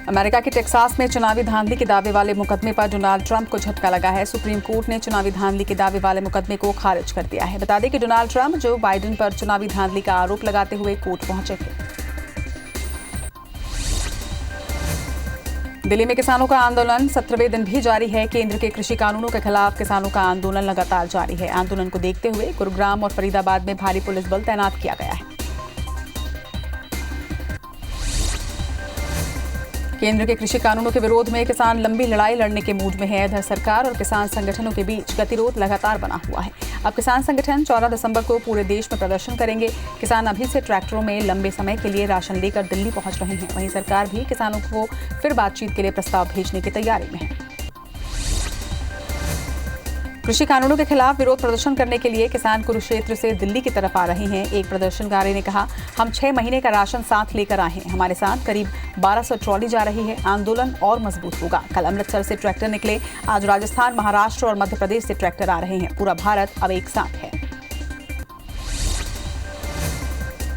America के Texas में चुनावी धांधली के दावे वाले मुकदमे पर डोनाल्ड ट्रंप को झटका लगा है। सुप्रीम कोर्ट ने चुनावी धांधली के दावे वाले मुकदमे को खारिज कर दिया है। बता दें कि डोनाल्ड ट्रंप जो बाइडेन पर चुनावी धांधली का आरोप लगाते हुए कोर्ट पहुंचे थे। दिल्ली में किसानों का आंदोलन 17वें दिन भी जारी है। केंद्र के कृषि कानूनों के खिलाफ किसानों का आंदोलन लगातार जारी है। आंदोलन को देखते हुए गुरुग्राम और फरीदाबाद में भारी पुलिस बल तैनात किया गया है। केंद्र के कृषि कानूनों के विरोध में किसान लंबी लड़ाई लड़ने के मूड में है। इधर सरकार और किसान संगठनों के बीच गतिरोध लगातार बना हुआ है। अब किसान संगठन 14 दिसंबर को पूरे देश में प्रदर्शन करेंगे। किसान अभी से ट्रैक्टरों में लंबे समय के लिए राशन लेकर दिल्ली पहुंच रहे हैं। वहीं सरकार भी किसानों को फिर बातचीत के लिए प्रस्ताव भेजने की तैयारी में है। कृषि कानूनों के खिलाफ विरोध प्रदर्शन करने के लिए किसान कुरुक्षेत्र से दिल्ली की तरफ आ रहे हैं। एक प्रदर्शनकारी ने कहा, हम 6 महीने का राशन साथ लेकर आए हैं। हमारे साथ करीब 1200 ट्रॉली जा रही है। आंदोलन और मजबूत होगा। कल अमृतसर से ट्रैक्टर निकले। आज राजस्थान, महाराष्ट्र और मध्य प्रदेश से ट्रैक्टर आ रहे हैं। पूरा भारत अब एक साथ है।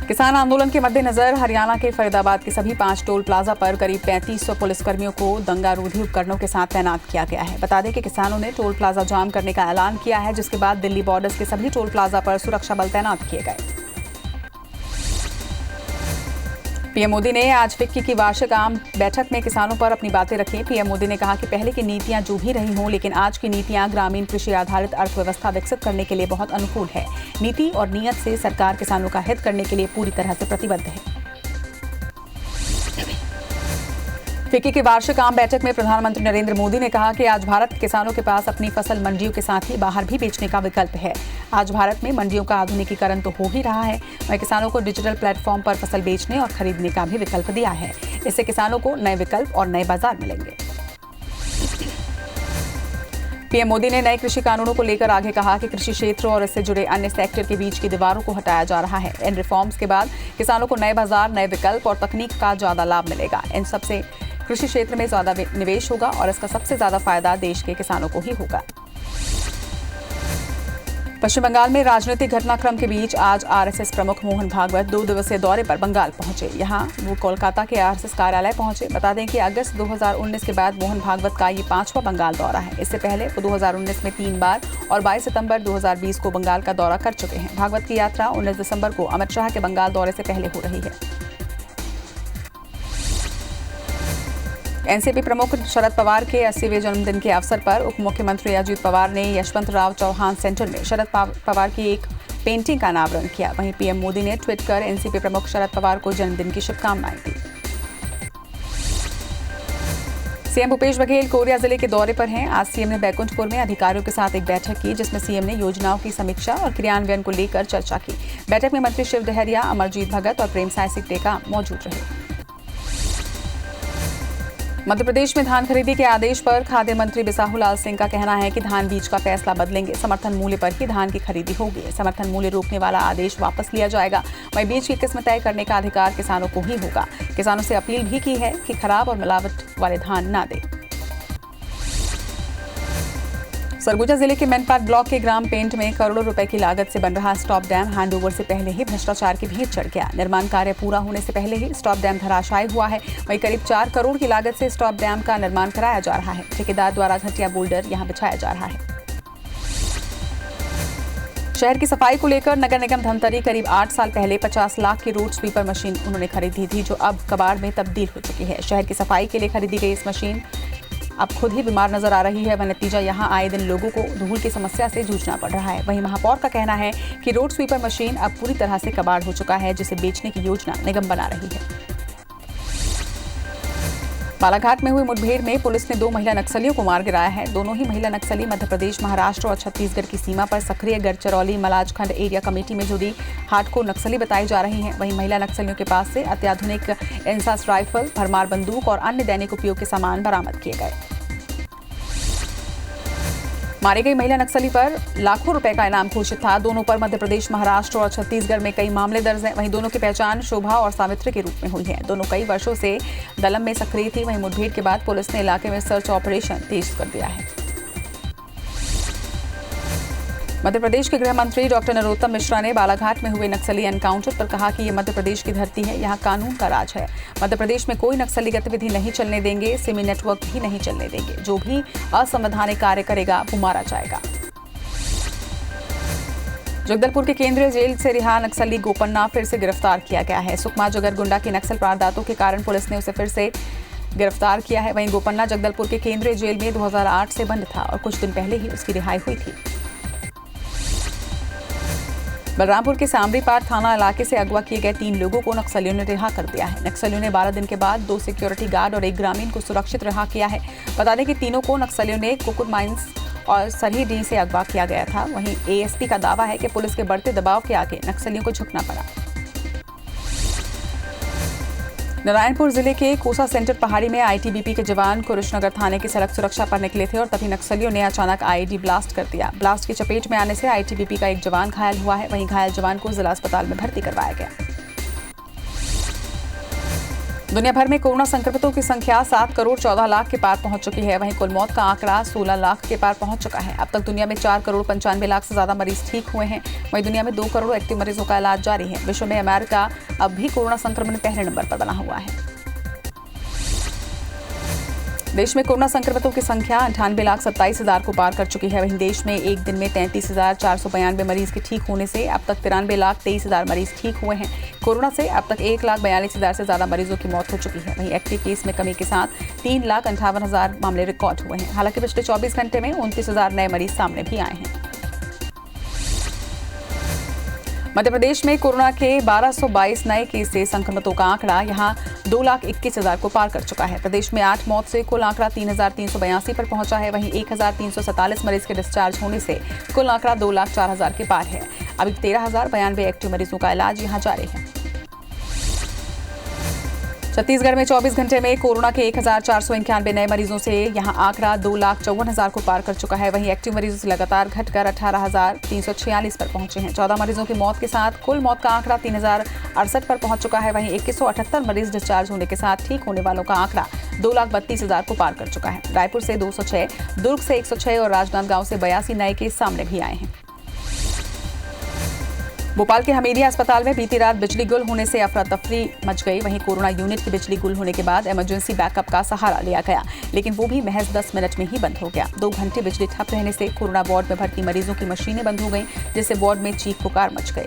किसान आंदोलन के मद्देनजर हरियाणा के फरीदाबाद के सभी 5 टोल प्लाजा पर करीब 3500 पुलिसकर्मियों को दंगारोधी उपकरणों के साथ तैनात किया गया है। बता दें कि किसानों ने टोल प्लाजा जाम करने का ऐलान किया है, जिसके बाद दिल्ली बॉर्डर्स के सभी टोल प्लाजा पर सुरक्षा बल तैनात किए गए। पीएम मोदी ने आज फिक्की की वार्षिक आम बैठक में किसानों पर अपनी बातें रखी। पीएम मोदी ने कहा कि पहले की नीतियां जो भी रही हों, लेकिन आज की नीतियां ग्रामीण कृषि आधारित अर्थव्यवस्था विकसित करने के लिए बहुत अनुकूल है। नीति और नीयत से सरकार किसानों का हित करने के लिए पूरी तरह से प्रतिबद्ध है। फिक्की की वार्षिक आम बैठक में प्रधानमंत्री नरेंद्र मोदी ने कहा कि आज भारत के किसानों के पास अपनी फसल मंडियों के साथ ही बाहर भी बेचने का विकल्प है। आज भारत में मंडियों का आधुनिकीकरण तो हो ही रहा है, वहीं किसानों को डिजिटल प्लेटफॉर्म पर फसल बेचने और खरीदने का भी विकल्प दिया है। इससे किसानों को नए विकल्प और नए बाजार मिलेंगे। पीएम मोदी ने नए कृषि कानूनों को लेकर आगे कहा कि कृषि क्षेत्र और इससे जुड़े अन्य सेक्टर के बीच की दीवारों को हटाया जा रहा है। इन रिफॉर्म्स के बाद किसानों को नए बाजार, नए विकल्प और तकनीक का ज्यादा लाभ मिलेगा। इन सबसे कृषि क्षेत्र में ज्यादा निवेश होगा और इसका सबसे ज्यादा फायदा देश के किसानों को ही होगा। पश्चिम बंगाल में राजनीतिक घटनाक्रम के बीच आज आरएसएस प्रमुख मोहन भागवत 2 दिवसीय दौरे पर बंगाल पहुंचे। यहां वो कोलकाता के आरएसएस कार्यालय पहुंचे। बता दें कि अगस्त 2019 के बाद मोहन भागवत का ये 5वां बंगाल दौरा है। इससे पहले वो 2019 में 3 बार और 22 सितंबर 2020 को बंगाल का दौरा कर चुके हैं। भागवत की यात्रा 19 दिसंबर को अमित शाह के बंगाल दौरे से पहले हो रही है। एनसीपी प्रमुख शरद पवार के 80वें जन्मदिन के अवसर पर उप मुख्यमंत्री अजित पवार ने यशवंतराव चौहान सेंटर में शरद पवार की एक पेंटिंग का अनावरण किया। वहीं पीएम मोदी ने ट्वीट कर एनसीपी प्रमुख शरद पवार को जन्मदिन की शुभकामनाएं दी। सीएम भूपेश बघेल कोरिया जिले के दौरे पर हैं। आज सीएम ने बैकुंठपुर में अधिकारियों के साथ एक बैठक की, जिसमें सीएम ने योजनाओं की समीक्षा और क्रियान्वयन को लेकर चर्चा की। बैठक में मंत्री शिव डहरिया, अमरजीत भगत और प्रेम साय सिंह टेकाम मौजूद रहे। मध्य प्रदेश में धान खरीदी के आदेश पर खाद्य मंत्री बिसाहुलाल सिंह का कहना है कि धान बीज का फैसला बदलेंगे। समर्थन मूल्य पर ही धान की खरीदी होगी। समर्थन मूल्य रोकने वाला आदेश वापस लिया जाएगा। वहीं बीज की किस्म तय करने का अधिकार किसानों को ही होगा। किसानों से अपील भी की है कि खराब और मिलावट वाले धान ना दें। सरगुजा जिले के मैनपाट ब्लॉक के ग्राम पेंट में करोड़ों रुपए की लागत से बन रहा स्टॉप डैम हैंडओवर से पहले ही भ्रष्टाचार की भेंट चढ़ गया। निर्माण कार्य पूरा होने से पहले ही स्टॉप डैम धराशायी हुआ है। वहीं करीब 4 करोड़ की लागत से स्टॉप डैम का निर्माण कराया जा रहा है। ठेकेदार द्वारा घटिया बोल्डर यहां बिछाया जा रहा है। शहर की सफाई को लेकर नगर निगम धमतरी करीब 8 साल पहले 50 लाख की रोड स्वीपर मशीन उन्होंने खरीदी थी, जो अब कबाड़ में तब्दील हो चुकी है। शहर की सफाई के लिए खरीदी गई इस मशीन अब खुद ही बीमार नजर आ रही है। वह नतीजा यहां आए दिन लोगों को धूल की समस्या से जूझना पड़ रहा है। वहीं महापौर का कहना है कि रोड स्वीपर मशीन अब पूरी तरह से कबाड़ हो चुका है, जिसे बेचने की योजना निगम बना रही है। बालाघाट में हुई मुठभेड़ में पुलिस ने 2 महिला नक्सलियों को मार गिराया है। दोनों ही महिला नक्सली मध्य प्रदेश, महाराष्ट्र और छत्तीसगढ़ की सीमा पर सक्रिय गढ़चिरौली मलाजखंड एरिया कमेटी में जुड़ी हार्डकोर नक्सली बताई जा रही हैं। वहीं महिला नक्सलियों के पास से अत्याधुनिक इंसास राइफल, भरमार बंदूक और अन्य दैनिक उपयोग के सामान बरामद किए गए। मारी गई महिला नक्सली पर लाखों रुपए का इनाम घोषित था। दोनों पर मध्य प्रदेश, महाराष्ट्र और छत्तीसगढ़ में कई मामले दर्ज हैं। वहीं दोनों की पहचान शोभा और सावित्री के रूप में हुई है। दोनों कई वर्षों से दलम में सक्रिय थी। वहीं मुठभेड़ के बाद पुलिस ने इलाके में सर्च ऑपरेशन तेज कर दिया है। मध्य प्रदेश के गृह मंत्री डॉक्टर नरोत्तम मिश्रा ने बालाघाट में हुए नक्सली एनकाउंटर पर कहा कि ये मध्य प्रदेश की धरती है, यहाँ कानून का राज है। मध्य प्रदेश में कोई नक्सली गतिविधि नहीं चलने देंगे, सिमी नेटवर्क भी नहीं चलने देंगे। जो भी असंवैधानिक कार्य करेगा वो मारा जाएगा। जगदलपुर के केंद्रीय जेल से रिहा नक्सली गोपन्ना फिर से गिरफ्तार किया गया है। सुकमा जगरगुंडा की नक्सल वारदातों के कारण पुलिस ने उसे फिर से गिरफ्तार किया है। वहीं गोपन्ना जगदलपुर के केंद्रीय जेल में 2008 से बंद था और कुछ दिन पहले ही उसकी रिहाई हुई थी। बलरामपुर के सांबरीपार थाना इलाके से अगवा किए गए 3 लोगों को नक्सलियों ने रिहा कर दिया है। नक्सलियों ने 12 दिन के बाद 2 सिक्योरिटी गार्ड और 1 ग्रामीण को सुरक्षित रिहा किया है। बता दें कि तीनों को नक्सलियों ने कुकुर माइंस और सरहीडीह से अगवा किया गया था। वहीं एएसपी का दावा है कि पुलिस के बढ़ते दबाव के आगे नक्सलियों को झुकना पड़ा। नारायणपुर जिले के कोसा सेंटर पहाड़ी में आईटीबीपी के जवान कुरुशनगर थाने की सड़क सुरक्षा पर निकले थे और तभी नक्सलियों ने अचानक आईईडी ब्लास्ट कर दिया। ब्लास्ट की चपेट में आने से आईटीबीपी का एक जवान घायल हुआ है। वहीं घायल जवान को जिला अस्पताल में भर्ती करवाया गया। दुनिया भर में कोरोना संक्रमितों की संख्या 7 करोड़ 14 लाख के पार पहुंच चुकी है। वहीं कुल मौत का आंकड़ा 16 लाख के पार पहुंच चुका है। अब तक दुनिया में 4 करोड़ 95 लाख से ज्यादा मरीज ठीक हुए हैं। वहीं दुनिया में 2 करोड़ एक्टिव मरीजों का इलाज जारी है। विश्व में अमेरिका अब भी कोरोना संक्रमण में पहले नंबर पर बना हुआ है। देश में कोरोना संक्रमितों की संख्या 98,27,000 को पार कर चुकी है। वहीं देश में एक दिन में 33,492 मरीज के ठीक होने से अब तक 93,23,000 मरीज ठीक हुए हैं। कोरोना से अब तक 1,42,000 से ज्यादा मरीजों की मौत हो चुकी है। वहीं एक्टिव केस में कमी के साथ 3,58,000 मामले रिकॉर्ड हुए हैं। हालांकि पिछले 24 घंटे में 29,000 नए मरीज सामने भी आए हैं। मध्य प्रदेश में कोरोना के 1222 नए केस से संक्रमितों का आंकड़ा यहां 2,21,000 को पार कर चुका है। प्रदेश में 8 मौत से कुल आंकड़ा 3,382 पर पहुंचा है। वहीं 1,347 मरीज के डिस्चार्ज होने से कुल आंकड़ा 2,04,000 के पार है। अभी 13,092 एक्टिव मरीजों का इलाज यहां जारी है। छत्तीसगढ़ में 24 घंटे में कोरोना के 1,491 नए मरीजों से यहां आंकड़ा 2,54,000 को पार कर चुका है। वहीं एक्टिव मरीजों से लगातार घटकर 18,346 पर पहुंचे हैं। 14 मरीजों की मौत के साथ कुल मौत का आंकड़ा 3,068 पर पहुंच चुका है। वहीं 2178 मरीज डिस्चार्ज होने के साथ ठीक होने वालों का आंकड़ा 2,32,000 को पार कर चुका है। रायपुर से 206, दुर्ग से 106 और राजनांदगांव से 82 नए केस सामने भी आए हैं। भोपाल के हमीदिया अस्पताल में बीती रात बिजली गुल होने से अफरा तफरी मच गई। वहीं कोरोना यूनिट की बिजली गुल होने के बाद इमरजेंसी बैकअप का सहारा लिया गया, लेकिन वो भी महज 10 मिनट में ही बंद हो गया। 2 घंटे बिजली ठप रहने से कोरोना वार्ड में भर्ती मरीजों की मशीनें बंद हो गईं, जिससे वार्ड में चीख पुकार मच गई।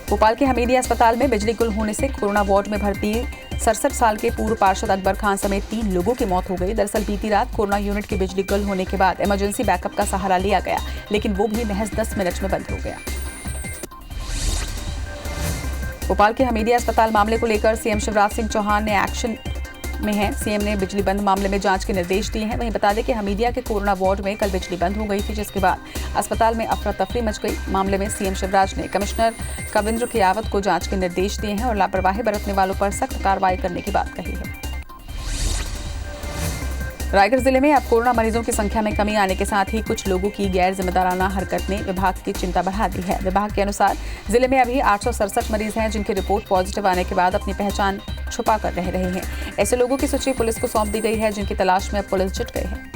भोपाल के हमीदिया अस्पताल में बिजली गुल होने से कोरोना वार्ड में भर्ती 67 साल के पूर्व पार्षद अकबर खान समेत 3 लोगों की मौत हो गई। दरअसल बीती रात कोरोना यूनिट की बिजली गुल होने के बाद इमरजेंसी बैकअप का सहारा लिया गया, लेकिन वो भी महज 10 मिनट में बंद हो गया। भोपाल के हमीदिया अस्पताल मामले को लेकर सीएम शिवराज सिंह चौहान ने एक्शन में है। सीएम ने बिजली बंद मामले में जांच के निर्देश दिए हैं। वहीं बता दें कि हमीदिया के कोरोना वार्ड में कल बिजली बंद हो गई थी, जिसके बाद अस्पताल में अफरा तफरी मच गई। मामले में सीएम शिवराज ने कमिश्नर कविंद्र कियावत को जांच के निर्देश दिए हैं और लापरवाही बरतने वालों पर सख्त कार्रवाई करने की बात कही है। रायगढ़ जिले में अब कोरोना मरीजों की संख्या में कमी आने के साथ ही कुछ लोगों की गैर जिम्मेदाराना हरकत ने विभाग की चिंता बढ़ा दी है। विभाग के अनुसार जिले में अभी 867 मरीज हैं जिनकी रिपोर्ट पॉजिटिव आने के बाद अपनी पहचान छुपा कर रह रहे हैं। ऐसे लोगों की सूची पुलिस को सौंप दी गई है, जिनकी तलाश में अब पुलिस जुट गई है।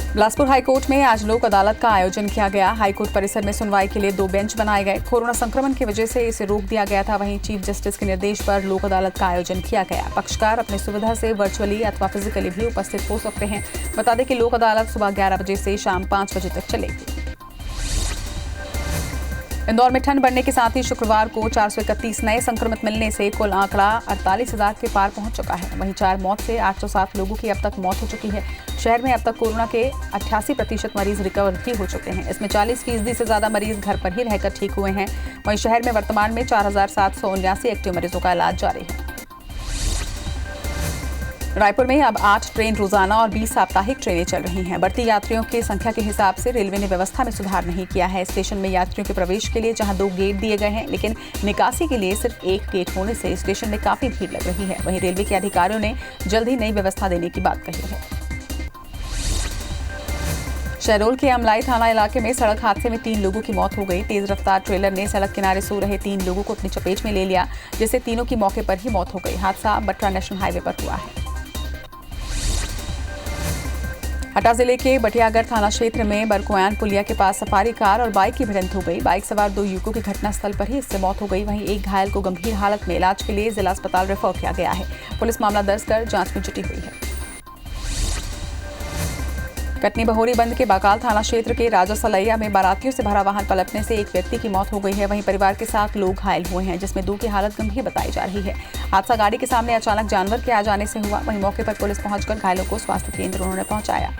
बिलासपुर हाईकोर्ट में आज लोक अदालत का आयोजन किया गया। हाईकोर्ट परिसर में सुनवाई के लिए 2 बेंच बनाए गए। कोरोना संक्रमण की वजह से इसे रोक दिया गया था। वहीं चीफ जस्टिस के निर्देश पर लोक अदालत का आयोजन किया गया। पक्षकार अपनी सुविधा से वर्चुअली अथवा फिजिकली भी उपस्थित हो सकते हैं। बता दें कि लोक अदालत सुबह 11 बजे से शाम 5 बजे तक चलेगी। इंदौर में ठंड बढ़ने के साथ ही शुक्रवार को 431 नए संक्रमित मिलने से कुल आंकड़ा 48,000 के पार पहुंच चुका है। वहीं 4 मौत से 807 लोगों की अब तक मौत हो चुकी है। शहर में अब तक कोरोना के 88% मरीज रिकवर भी हो चुके हैं। इसमें 40% से ज्यादा मरीज घर पर ही रहकर ठीक हुए हैं। वहीं शहर में वर्तमान में 4,779 एक्टिव मरीजों का इलाज जारी है। रायपुर में अब 8 ट्रेन रोजाना और 20 साप्ताहिक ट्रेनें चल रही हैं। बढ़ती यात्रियों की संख्या के हिसाब से रेलवे ने व्यवस्था में सुधार नहीं किया है। स्टेशन में यात्रियों के प्रवेश के लिए जहां 2 गेट दिए गए हैं, लेकिन निकासी के लिए सिर्फ 1 गेट होने से स्टेशन में काफी भीड़ लग रही है। वहीं रेलवे के अधिकारियों ने जल्द ही नई व्यवस्था देने की बात कही है। शहडोल के अमलाई थाना इलाके में सड़क हादसे में 3 लोगों की मौत हो गई। तेज रफ्तार ट्रेलर ने सड़क किनारे सो रहे 3 लोगों को अपनी चपेट में ले लिया, जिससे तीनों की मौके पर ही मौत हो गई। हादसा बट्रा नेशनल हाईवे पर हुआ है। हटा जिले के बटियागढ़ थाना क्षेत्र में बरकुआन पुलिया के पास सफारी कार और बाइक की भिड़ंत हो गई। बाइक सवार 2 युवकों की घटनास्थल पर ही इससे मौत हो गई। वहीं एक घायल को गंभीर हालत में इलाज के लिए जिला अस्पताल रेफर किया गया है। पुलिस मामला दर्ज कर जांच में जुटी हुई है। कटनी बहोरी बंद के बाकाल थाना क्षेत्र के राजा सलैया में बारातियों से भरा वाहन पलटने से एक व्यक्ति की मौत हो गई है। वहीं परिवार के 7 लोग घायल हुए हैं, जिसमें 2 की हालत गंभीर बताई जा रही है। हादसा गाड़ी के सामने अचानक जानवर के आ जाने से हुआ। वहीं मौके पर पुलिस पहुंचकर घायलों को स्वास्थ्य केंद्र उन्होंने पहुंचाया।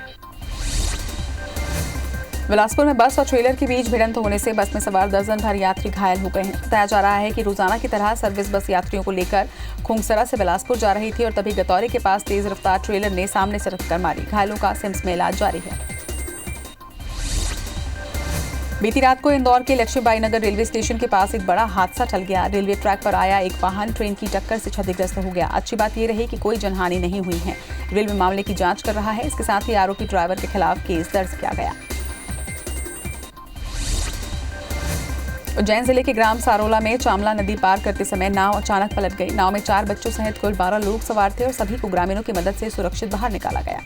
बिलासपुर में बस और ट्रेलर के बीच भिड़ंत होने से बस में सवार दर्जन भर यात्री घायल हो गए हैं। बताया जा रहा है कि रोजाना की तरह सर्विस बस यात्रियों को लेकर खुंगसरा से बिलासपुर जा रही थी और तभी गतौरी के पास तेज रफ्तार ट्रेलर ने सामने से टक्कर मारी। घायलों का सिम्स में इलाज जारी है। बीती रात को इंदौर के लक्ष्मीबाई नगर रेलवे स्टेशन के पास एक बड़ा हादसा टल गया। रेलवे ट्रैक पर आया एक वाहन ट्रेन की टक्कर से क्षतिग्रस्त हो गया। अच्छी बात यह रही कि कोई जनहानि नहीं हुई है। रेलवे मामले की जांच कर रहा है। इसके साथ ही आरोपी ड्राइवर के खिलाफ केस दर्ज किया गया। उज्जैन जिले के ग्राम सारोला में चामला नदी पार करते समय नाव अचानक पलट गई। नाव में 4 बच्चों सहित कुल 12 लोग सवार थे और सभी को ग्रामीणों की मदद से सुरक्षित बाहर निकाला गया।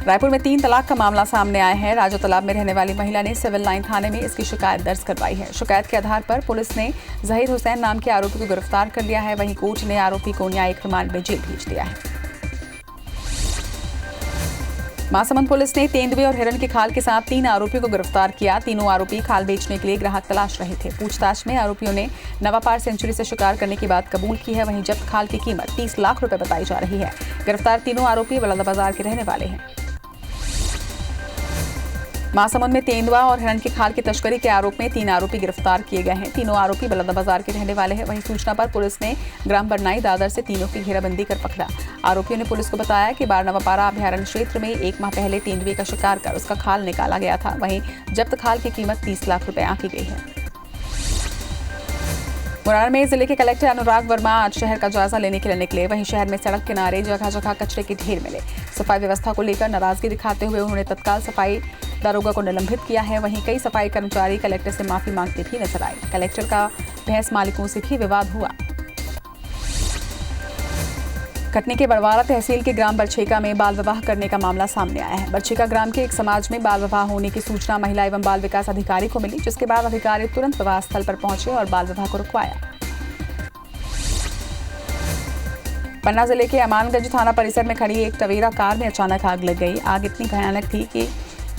रायपुर में 3 तलाक का मामला सामने आया है। राजा तालाब में रहने वाली महिला ने सिविल लाइन थाने में इसकी शिकायत दर्ज करवाई है। शिकायत के आधार पर पुलिस ने जहीर हुसैन नाम के आरोपी को गिरफ्तार कर लिया है। वहीं कोर्ट ने आरोपी को न्यायिक रिमांड में जेल भेज दिया है। महासमुंद पुलिस ने तेंदुए और हिरण की खाल के साथ 3 आरोपियों को गिरफ्तार किया। तीनों आरोपी खाल बेचने के लिए ग्राहक तलाश रहे थे। पूछताछ में आरोपियों ने नवापार सेंचुरी से शिकार करने की बात कबूल की है। वहीं जब्त खाल की कीमत 30 लाख रुपए बताई जा रही है। गिरफ्तार तीनों आरोपी बलौदाबाजार के रहने वाले हैं। महासमुंद में तेंदुआ और हिरण की खाल की तस्करी के आरोप में 3 आरोपी गिरफ्तार किए गए हैं। तीनों आरोपी बलौदाबाजार के रहने वाले हैं। वहीं सूचना पर पुलिस ने ग्राम बरनाई दादर से तीनों की घेराबंदी कर पकड़ा। आरोपियों ने पुलिस को बताया कि बारनवापारा अभयारण्य क्षेत्र में 1 माह पहले तेंदुए का शिकार कर उसका खाल निकाला गया था। वहीं जब्त खाल की कीमत 30 लाख रुपए आंकी गई है। मुरैना में जिले के कलेक्टर अनुराग वर्मा आज शहर का जायजा लेने के लिए निकले। वहीं शहर में सड़क किनारे जगह जगह कचरे के ढेर मिले। सफाई व्यवस्था को लेकर नाराजगी दिखाते हुए उन्होंने तत्काल सफाई दारोगा को निलंबित किया है। वहीं कई सफाई कर्मचारी कलेक्टर से माफी मांगते भी नजर आए। कलेक्टर का भैंस मालिकों से भी विवाद हुआ। कटनी के बड़वारा तहसील के ग्राम बरछेका में बाल विवाह करने का मामला सामने आया है। बरछेका ग्राम के एक समाज में बाल विवाह होने की सूचना महिला एवं बाल विकास अधिकारी को मिली, जिसके बाद अधिकारी तुरंत विवाह स्थल पर पहुंचे और बाल विवाह को रुकवाया। पन्ना जिले के अमानगंज थाना परिसर में खड़ी एक टवेरा कार में अचानक आग लग गई। आग इतनी भयानक थी कि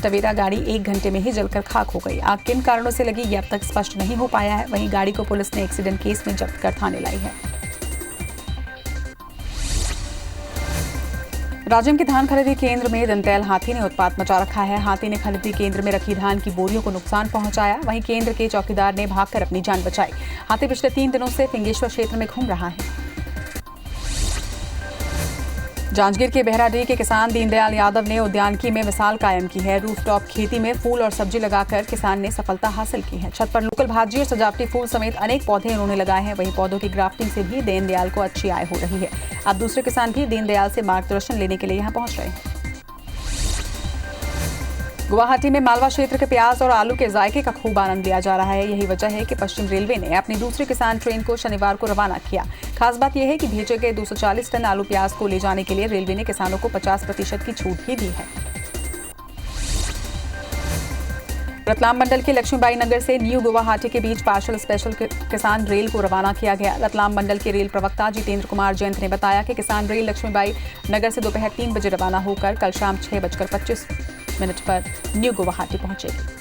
टवेरा गाड़ी 1 घंटे में ही जलकर खाक हो गई। आग किन कारणों से लगी ये अब तक स्पष्ट नहीं हो पाया है। वहीं गाड़ी को पुलिस ने एक्सीडेंट केस में जब्त कर थाने लाई है। राजिम के धान खरीदी केंद्र में दंतैल हाथी ने उत्पात मचा रखा है। हाथी ने खरीदी केंद्र में रखी धान की बोरियों को नुकसान पहुंचाया। वहीं केंद्र के चौकीदार ने भागकर अपनी जान बचाई। हाथी पिछले 3 दिनों से फिंगेश्वर क्षेत्र में घूम रहा है। जांजगीर के बहराडीह के किसान दीनदयाल यादव ने उद्यानिकी में मिसाल कायम की है। रूफटॉप खेती में फूल और सब्जी लगाकर किसान ने सफलता हासिल की है। छत पर लोकल भाजी और सजावटी फूल समेत अनेक पौधे उन्होंने लगाए हैं। वहीं पौधों की ग्राफ्टिंग से भी दीनदयाल को अच्छी आय हो रही है। अब दूसरे किसान भी दीनदयाल से मार्गदर्शन लेने के लिए यहाँ पहुंच रहे हैं। गुवाहाटी में मालवा क्षेत्र के प्याज और आलू के जायके का खूब आनंद लिया जा रहा है। यही वजह है कि पश्चिम रेलवे ने अपनी दूसरी किसान ट्रेन को शनिवार को रवाना किया। खास बात यह है कि भेजे गए 240 टन आलू प्याज को ले जाने के लिए रेलवे ने किसानों को 50% की छूट भी दी है। रतलाम मंडल के लक्ष्मीबाई नगर से न्यू गुवाहाटी के बीच पार्सल स्पेशल किसान रेल को रवाना किया गया। रतलाम मंडल के रेल प्रवक्ता जितेंद्र कुमार जयंत ने बताया कि किसान रेल लक्ष्मीबाई नगर से दोपहर 3 बजे रवाना होकर कल शाम 6:25 पर न्यू गुवाहाटी पहुंचेगी।